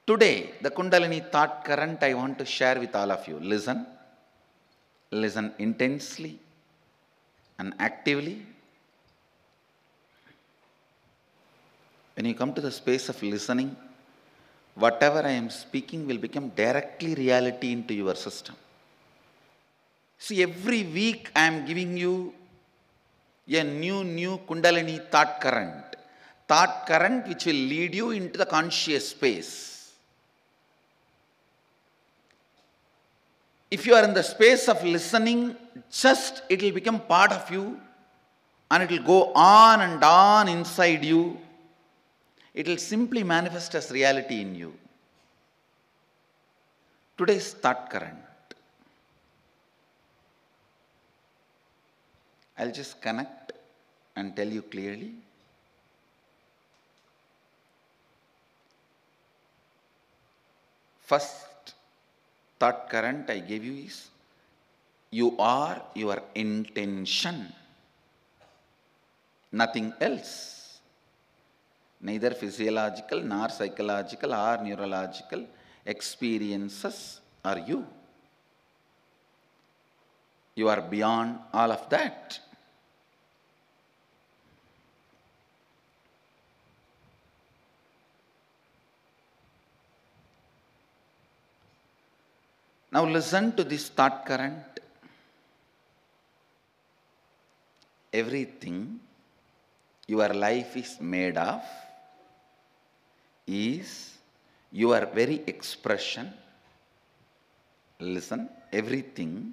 Today, the Kundalini thought current I want to share with all of you. Listen. Listen intensely and actively. When you come to the space of listening, whatever I am speaking will become directly reality into your system. See, every week I am giving you a new Kundalini thought current. Thought current which will lead you into the conscious space. If you are in the space of listening, just it will become part of you and it will go on and on inside you. It will simply manifest as reality in you. Today's thought current. I'll just connect and tell you clearly. First thought current I gave you is, you are your intention, nothing else. Neither physiological nor psychological or neurological experiences are you. You are beyond all of that. Now listen to this thought current. Everything your life is made of is your very expression. Listen, everything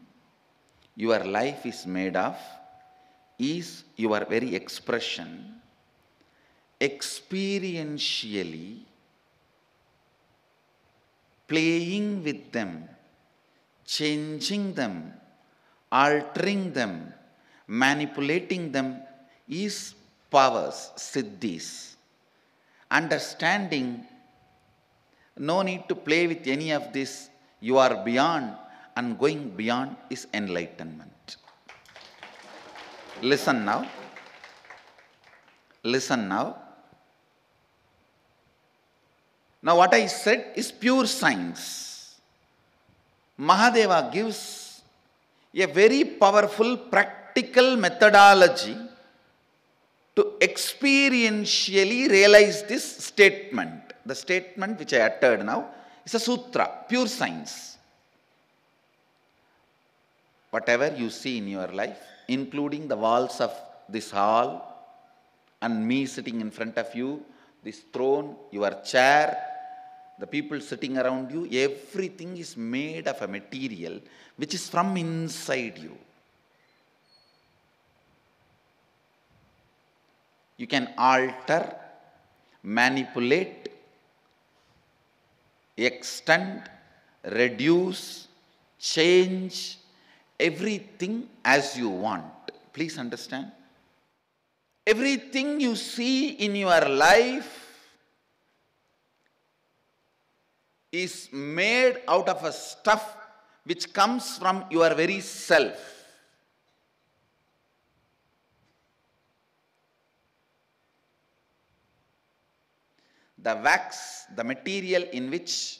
your life is made of is your very expression. Experientially playing with them, changing them, altering them, manipulating them is powers, siddhis. Understanding, no need to play with any of this, you are beyond, and going beyond is enlightenment. Listen now. Listen now. Now what I said is pure science. Mahadeva gives a very powerful practical methodology to experientially realize this statement. The statement which I uttered now is a sutra, pure science. Whatever you see in your life, including the walls of this hall and me sitting in front of you, this throne, your chair, the people sitting around you, everything is made of a material which is from inside you. You can alter, manipulate, extend, reduce, change everything as you want. Please understand. Everything you see in your life is made out of a stuff which comes from your very self. The wax, the material in which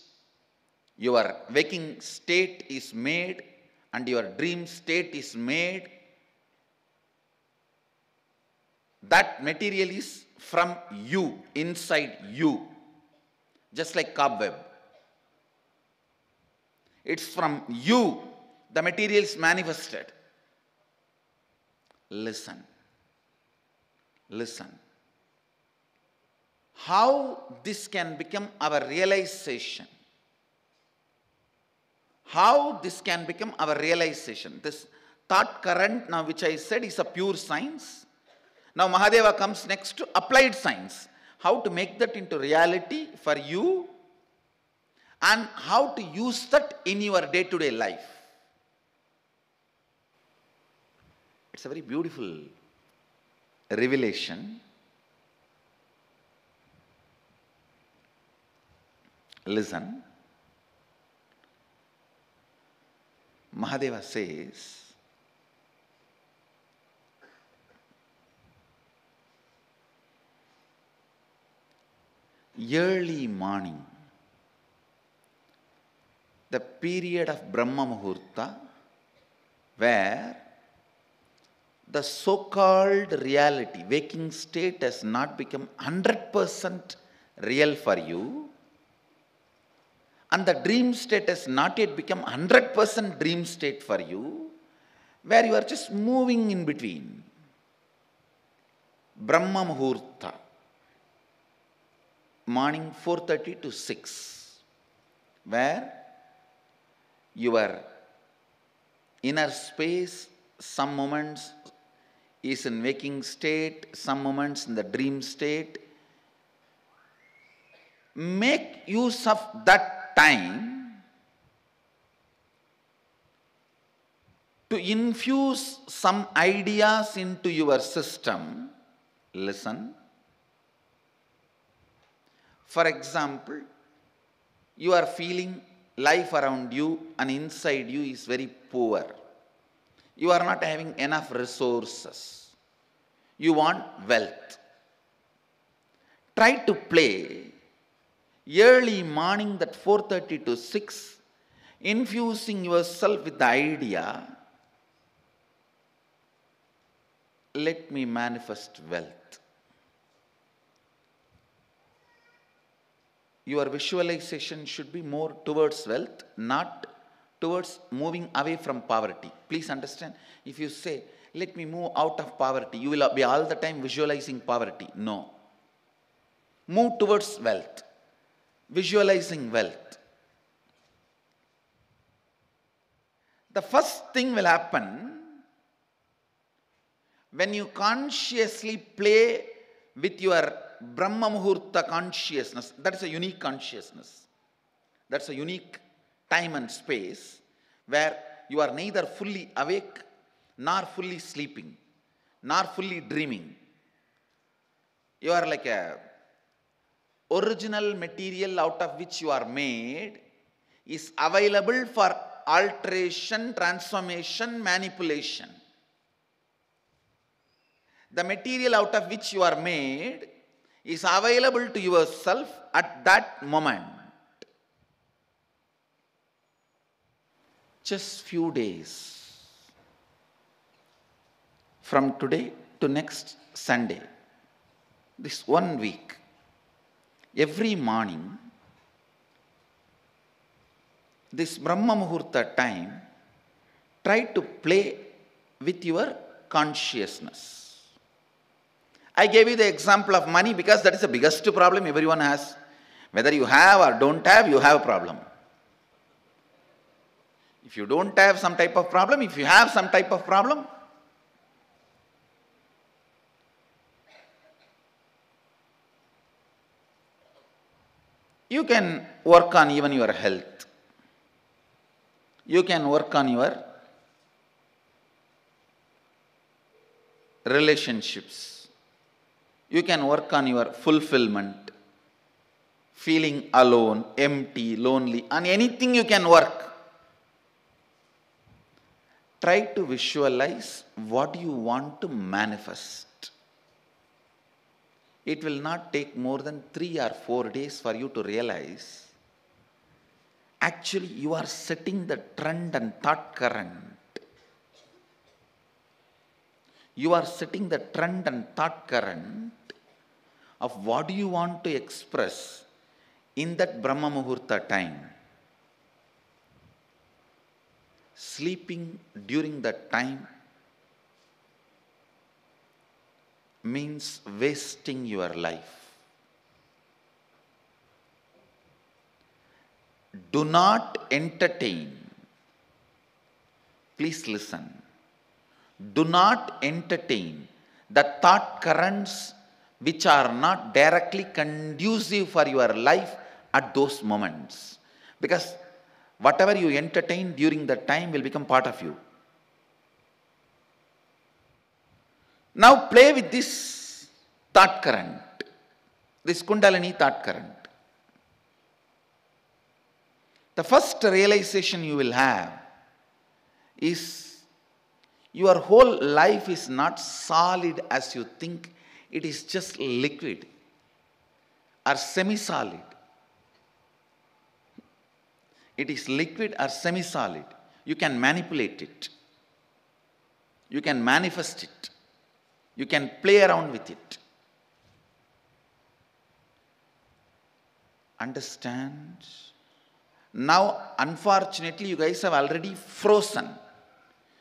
your waking state is made and your dream state is made, that material is from you, inside you, just like cobweb. It's from you, the material is manifested. Listen. Listen. How this can become our realization? How this can become our realization? This thought current now which I said is a pure science. Now Mahadeva comes next to applied science. How to make that into reality for you and how to use that in your day-to-day life. It's a very beautiful revelation. Listen. Mahadeva says, early morning, the period of Brahma Muhurta, where the so-called reality, waking state has not become 100% real for you, and the dream state has not yet become 100% dream state for you, where you are just moving in between. Brahma Muhurta, morning 4:30 to 6, where your inner space, some moments is in waking state, some moments in the dream state. Make use of that time to infuse some ideas into your system. Listen. For example, you are feeling life around you and inside you is very poor. You are not having enough resources. You want wealth. Try to play early morning, that 4:30 to 6, infusing yourself with the idea, let me manifest wealth. Your visualization should be more towards wealth, not towards moving away from poverty. Please understand, if you say, let me move out of poverty, you will be all the time visualizing poverty. No. Move towards wealth, visualizing wealth. The first thing will happen when you consciously play with your Brahma Muhurta consciousness. That is a unique consciousness. That's a unique time and space where you are neither fully awake, nor fully sleeping, nor fully dreaming. You are like a original material out of which you are made is available for alteration, transformation, manipulation. The material out of which you are made is available to yourself at that moment. Just few days from today to next Sunday, this 1 week, every morning, this Brahma Muhurta time, try to play with your consciousness. I gave you the example of money because that is the biggest problem everyone has. Whether you have or don't have, you have a problem. If you don't have some type of problem, if you have some type of problem, you can work on even your health. You can work on your relationships. You can work on your fulfillment, feeling alone, empty, lonely, on anything you can work. Try to visualize what you want to manifest. It will not take more than 3 or 4 days for you to realize, actually you are setting the trend and thought current. You are setting the trend and thought current of what you want to express in that Brahma Muhurta time. Sleeping during that time means wasting your life. Do not entertain. Please listen. Do not entertain the thought currents which are not directly conducive for your life at those moments. Because whatever you entertain during that time will become part of you. Now play with this thought current, this Kundalini thought current. The first realization you will have is your whole life is not solid as you think. It is just liquid or semi-solid. it is liquid or semi-solid. You can manipulate it. You can manifest it. You can play around with it. Understand? Now, unfortunately, you guys have already frozen.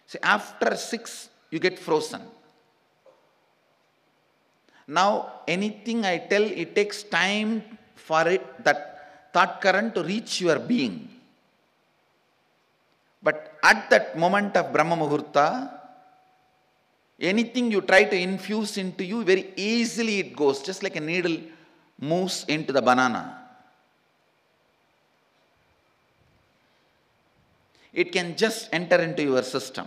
See, after 6, you get frozen. Now, anything I tell, it takes time for it, that thought current to reach your being. But at that moment of Brahma Muhurta, anything you try to infuse into you, very easily it goes, just like a needle moves into the banana. It can just enter into your system.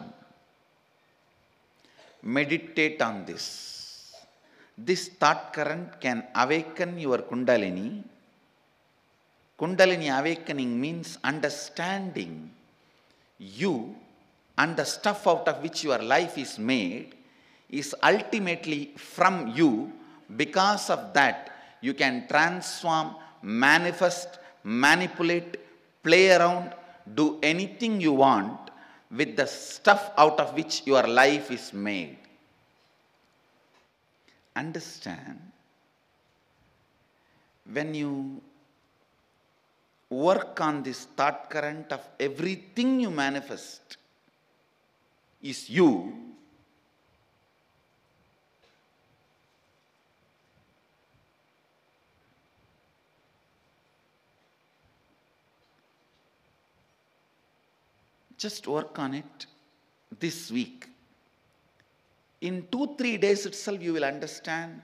Meditate on this. This thought current can awaken your Kundalini. Kundalini awakening means understanding you and the stuff out of which your life is made is ultimately from you. Because of that, you can transform, manifest, manipulate, play around, do anything you want with the stuff out of which your life is made. Understand? When you work on this thought current of everything you manifest is you, just work on it this week. In 2-3 days itself, you will understand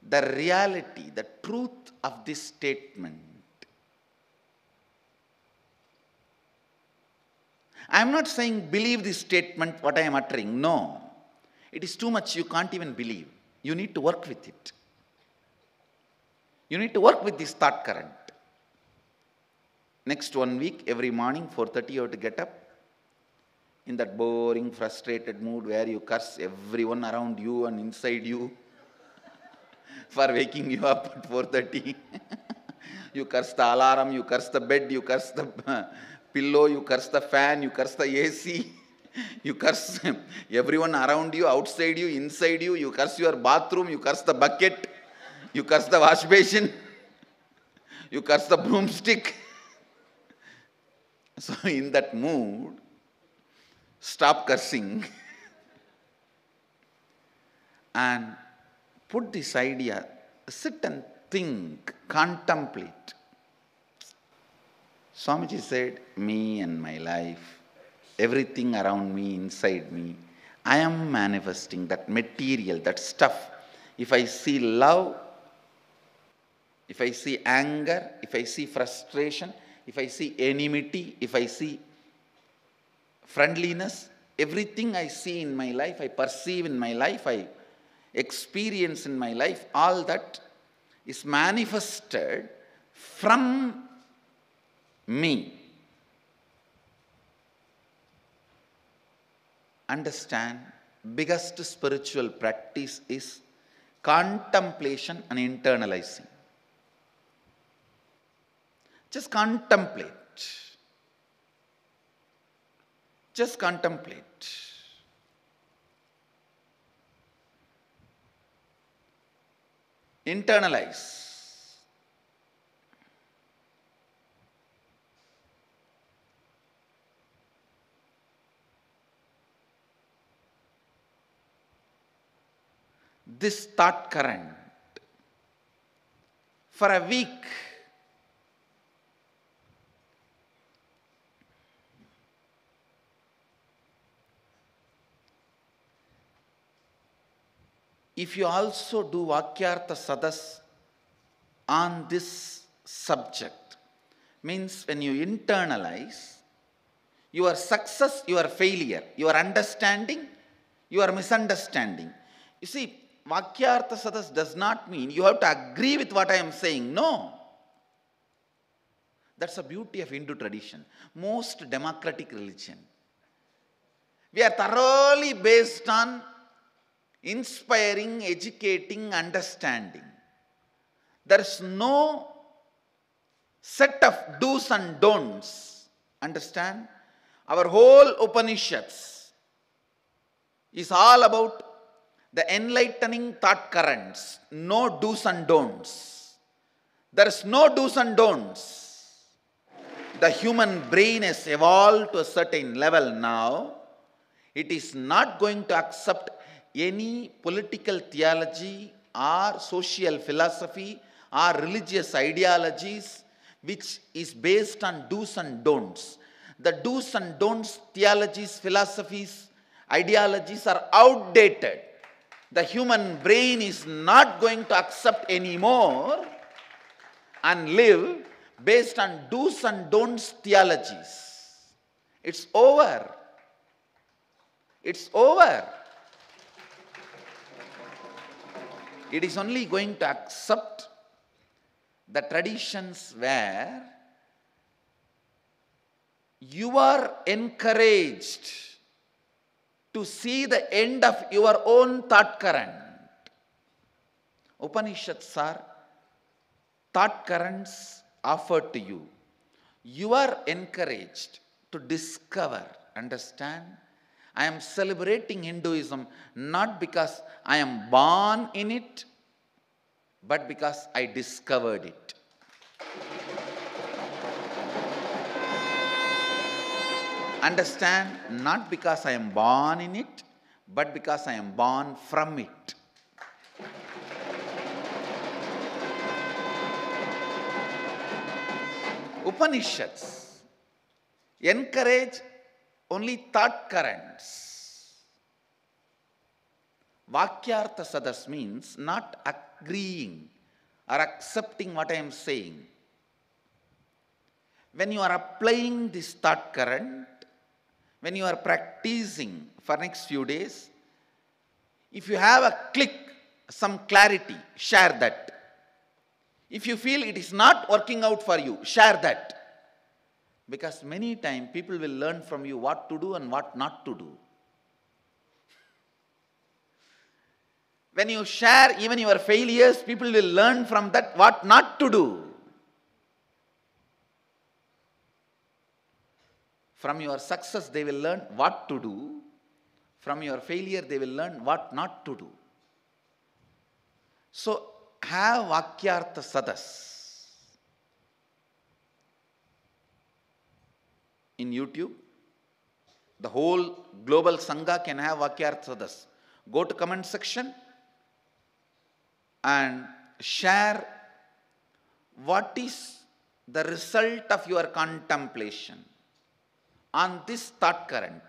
the reality, the truth of this statement. I am not saying believe this statement, what I am uttering. No. It is too much, you can't even believe. You need to work with it. You need to work with this thought current. Next 1 week, every morning, 4:30, you have to get up in that boring, frustrated mood where you curse everyone around you and inside you for waking you up at 4:30. You curse the alarm, you curse the bed, you curse the pillow, you curse the fan, you curse the AC, you curse everyone around you, outside you, inside you, you curse your bathroom, you curse the bucket, you curse the wash basin, you curse the broomstick. So in that mood, stop cursing and put this idea, sit and think, contemplate. Swamiji said, me and my life, everything around me, inside me, I am manifesting that material, that stuff. If I see love, if I see anger, if I see frustration, if I see enmity, if I see friendliness, everything I see in my life, I perceive in my life, I experience in my life, all that is manifested from me. Understand, biggest spiritual practice is contemplation and internalizing. Just contemplate. Just contemplate. Internalize. This thought current for a week. If you also do Vakyartha Sadas on this subject, means when you internalize, your success, your failure, your understanding, your misunderstanding. You see, Vakyartha Sadas does not mean you have to agree with what I am saying. No. That's the beauty of Hindu tradition. Most democratic religion. We are thoroughly based on inspiring, educating, understanding. There is no set of do's and don'ts. Understand? Our whole Upanishads is all about the enlightening thought currents. No do's and don'ts. There is no do's and don'ts. The human brain has evolved to a certain level now. It is not going to accept any political theology or social philosophy or religious ideologies which is based on do's and don'ts. The do's and don'ts theologies, philosophies, ideologies are outdated. The human brain is not going to accept anymore and live based on do's and don'ts theologies. It's over. It's over. It is only going to accept the traditions where you are encouraged to see the end of your own thought current. Upanishads are thought currents offered to you. You are encouraged to discover, understand? I am celebrating Hinduism not because I am born in it, but because I discovered it. Understand? Not because I am born in it, but because I am born from it. Upanishads encourage only thought currents. Vakyartha sadas means not agreeing or accepting what I am saying. When you are applying this thought current, when you are practicing for next few days, if you have a click, some clarity, share that. If you feel it is not working out for you, share that. Because many times people will learn from you what to do and what not to do. When you share even your failures, people will learn from that what not to do. From your success, they will learn what to do. From your failure, they will learn what not to do. So, have Vakyartha Sadas in YouTube. The whole global Sangha can have Vakyartha Sadas. Go to comment section and share what is the result of your contemplation on this thought current.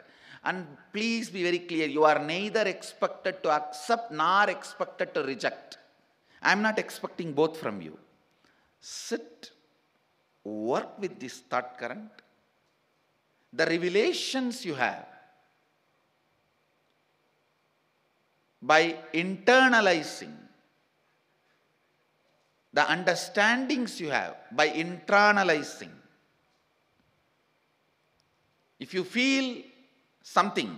And please be very clear, you are neither expected to accept nor expected to reject. I am not expecting both from you. Sit, work with this thought current. The revelations you have by internalizing, the understandings you have by internalizing. If you feel something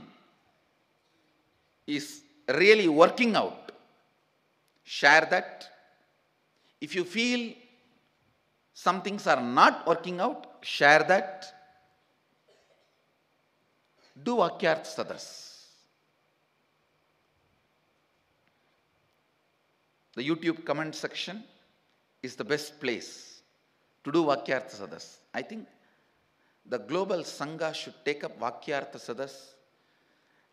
is really working out, share that. If you feel some things are not working out, share that. Do Vakyartha Sadas. The YouTube comment section is the best place to do Vakyartha Sadas. I think the global Sangha should take up Vakyartha Sadas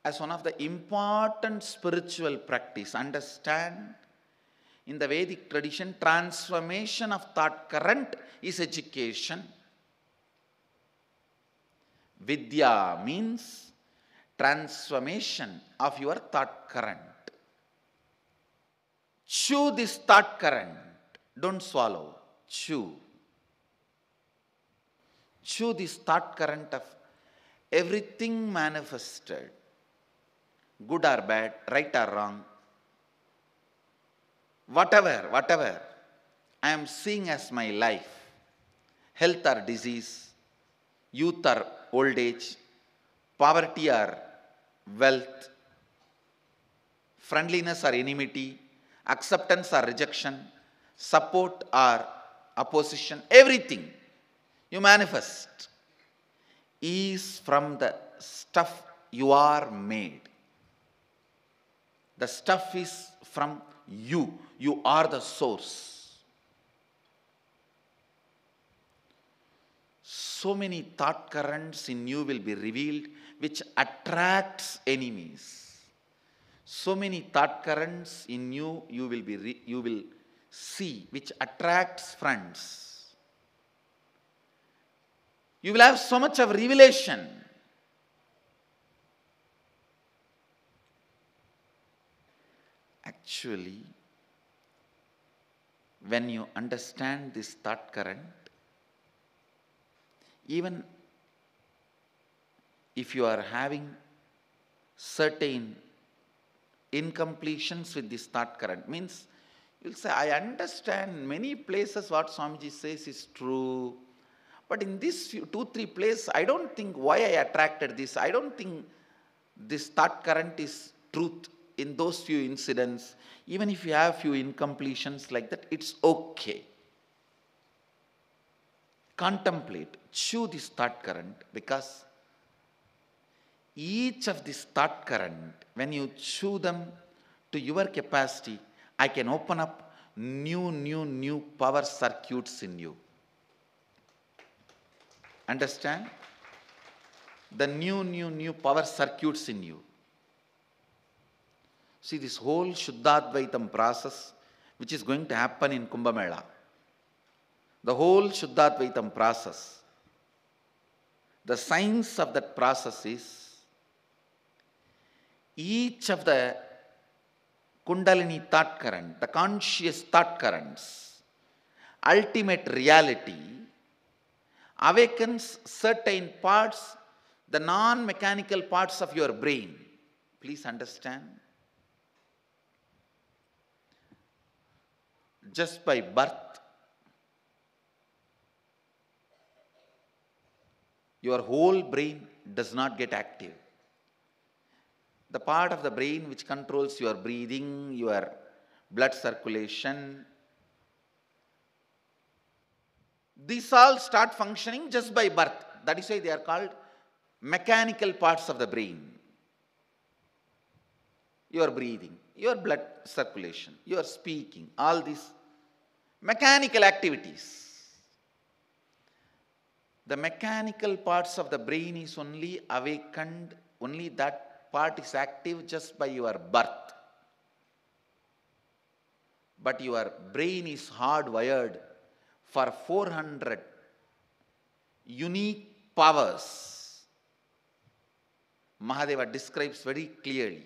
as one of the important spiritual practice. Understand, in the Vedic tradition, transformation of thought current is education. Vidya means transformation of your thought current. Chew this thought current. Don't swallow. Chew. Chew this thought current of everything manifested, good or bad, right or wrong, whatever I am seeing as my life, health or disease, youth or old age, poverty or wealth, friendliness or enmity, acceptance or rejection, support or opposition, everything you manifest is from the stuff you are made. The stuff is from you. You are the source. So many thought currents in you will be revealed which attracts enemies. So many thought currents in you you will see which attracts friends. You will have so much of revelation. Actually, when you understand this thought current, even if you are having certain incompletions with this thought current, means you'll say, I understand many places what Swamiji says is true, but in this 2-3 places, I don't think why I attracted this. I don't think this thought current is truth in those few incidents. Even if you have few incompletions like that, it's okay. Contemplate, chew this thought current, because each of this thought current, when you chew them to your capacity, I can open up new power circuits in you. Understand? The new power circuits in you. See, this whole Shuddhadvaitam process, which is going to happen in Kumbh Mela, the whole Shuddhadvaitam process, the science of that process is each of the Kundalini thought current, the conscious thought currents, ultimate reality, awakens certain parts, the non-mechanical parts of your brain. Please understand. Just by birth, your whole brain does not get active. The part of the brain which controls your breathing, your blood circulation, these all start functioning just by birth. That is why they are called mechanical parts of the brain. Your breathing, your blood circulation, your speaking, all these mechanical activities. The mechanical parts of the brain is only awakened, only that part is active just by your birth. But your brain is hardwired for 400 unique powers. Mahadeva describes very clearly.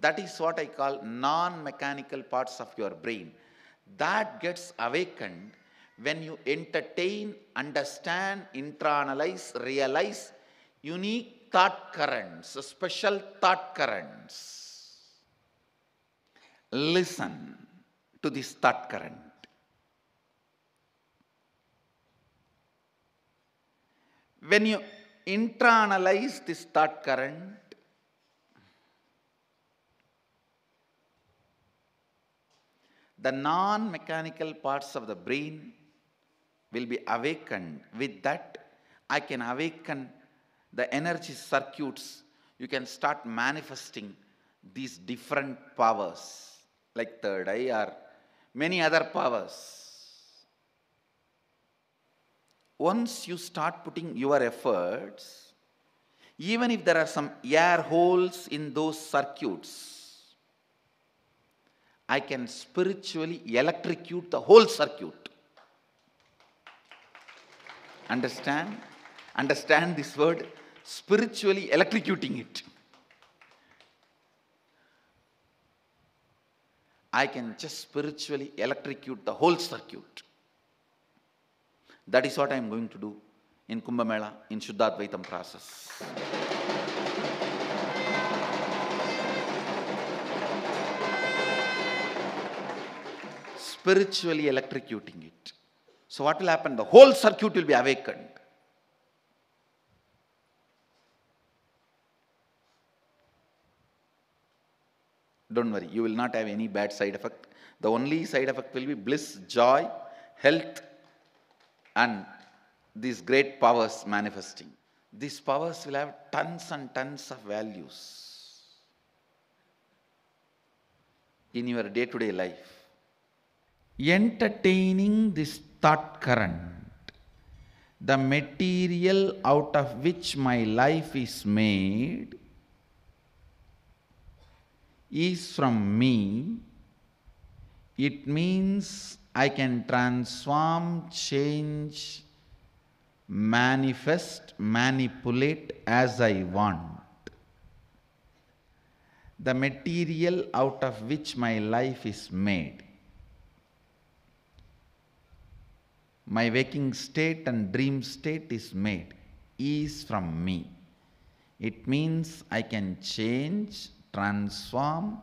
That is what I call non-mechanical parts of your brain. That gets awakened when you entertain, understand, internalize, realize unique thought currents, special thought currents. Listen to this thought current. When you internalize this thought current, the non-mechanical parts of the brain will be awakened. With that, I can awaken the energy circuits. You can start manifesting these different powers, like third eye or many other powers. Once you start putting your efforts, even if there are some air holes in those circuits, I can spiritually electrocute the whole circuit. Understand? Understand this word? Spiritually electrocuting it. I can just spiritually electrocute the whole circuit. That is what I am going to do in Kumbh Mela, in Shuddhadvaitam process. Spiritually electrocuting it. So what will happen? The whole circuit will be awakened. Don't worry, you will not have any bad side effect. The only side effect will be bliss, joy, health, and these great powers manifesting. These powers will have tons and tons of values in your day-to-day life. Entertaining this thought current, the material out of which my life is made is from me. It means I can transform, change, manifest, manipulate as I want. The material out of which my life is made. My waking state and dream state is made, is from me. It means I can change, transform,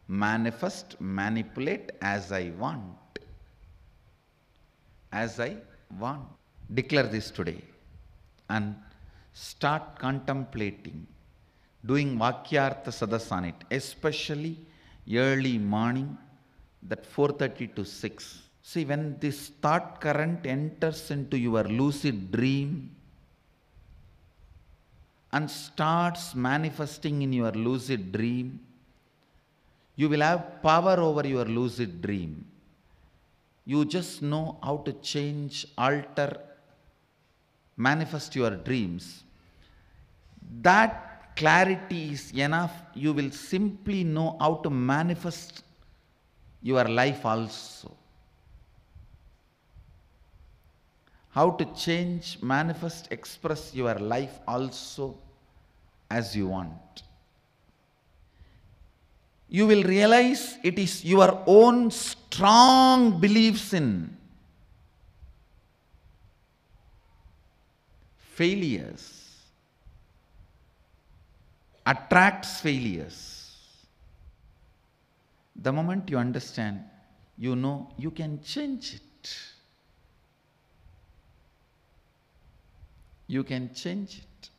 manifest, manipulate as I want. As I want. Declare this today and start contemplating, doing Vakyartha Sadas on it, especially early morning, that 4:30 to 6. See, when this thought current enters into your lucid dream and starts manifesting in your lucid dream, you will have power over your lucid dream. You just know how to change, alter, manifest your dreams. That clarity is enough. You will simply know how to manifest your life also. How to change, manifest, express your life also as you want. You will realize it is your own strong beliefs in failures attracts failures. The moment you understand, you know you can change it. You can change it.